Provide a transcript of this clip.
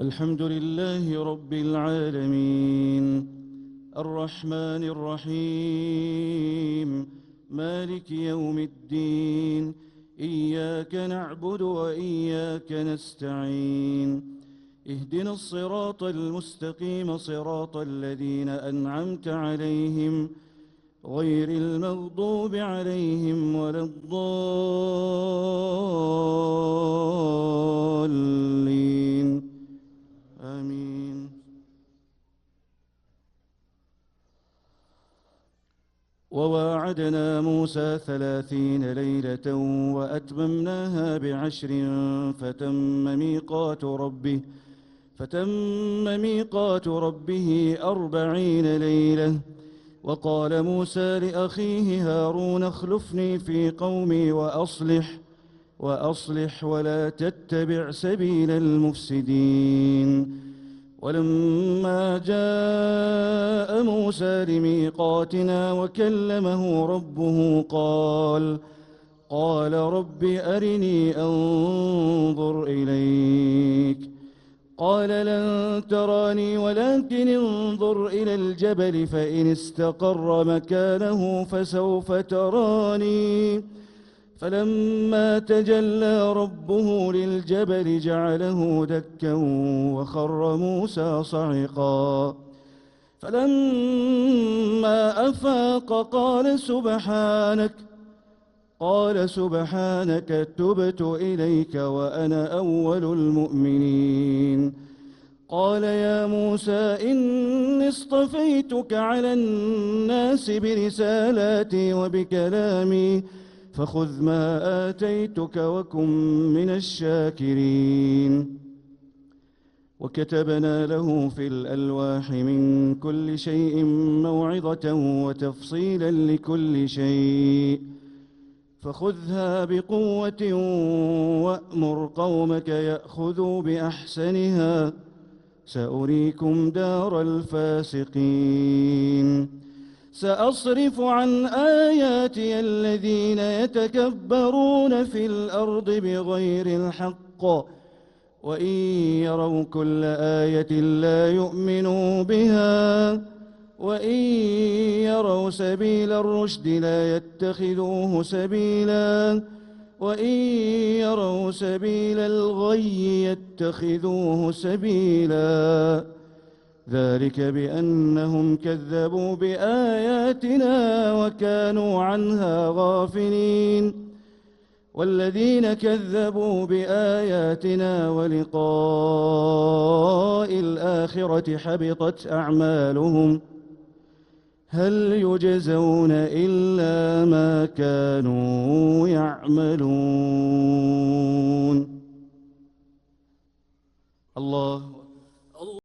الحمد لله رب العالمين، الرحمن الرحيم، مالك يوم الدين. إياك نعبد وإياك نستعين. اهدنا الصراط المستقيم، صراط الذين أنعمت عليهم غير المغضوب عليهم ولا الضالين. آمين. وواعدنا موسى 30 ليلة وأتممناها ب10 فتم ميقات ربه 40 ليلة. وقال موسى لأخيه هارون اخلفني في قومي وأصلح ولا تتبع سبيل المفسدين. ولما جاء موسى لميقاتنا وكلمه ربه قال رب أرني أنظر إليك. قال لن تراني ولكن انظر إلى الجبل فإن استقر مكانه فسوف تراني. فلما تجلى ربه للجبل جعله دكا وخر موسى صعقا. فلما أفاق قال سبحانك تبت إليك وأنا أول المؤمنين. قال يا موسى إني اصطفيتك على الناس برسالاتي وبكلامي فخذ ما آتيتك وكن من الشاكرين. وكتبنا له في الألواح من كل شيء موعظة وتفصيلا لكل شيء فخذها بقوة وأمر قومك يأخذوا بأحسنها سأريكم دار الفاسقين. سأصرف عن آياتي الذين يتكبرون في الأرض بغير الحق وإن يروا كل آية لا يؤمنوا بها وإن يروا سبيل الرشد لا يتخذوه سبيلا وإن يروا سبيل الغي يتخذوه سبيلا. ذلك بأنهم كذبوا بآياتنا وكانوا عنها غافلين. والذين كذبوا بآياتنا ولقاء الآخرة حبطت أعمالهم هل يجزون إلا ما كانوا يعملون. الله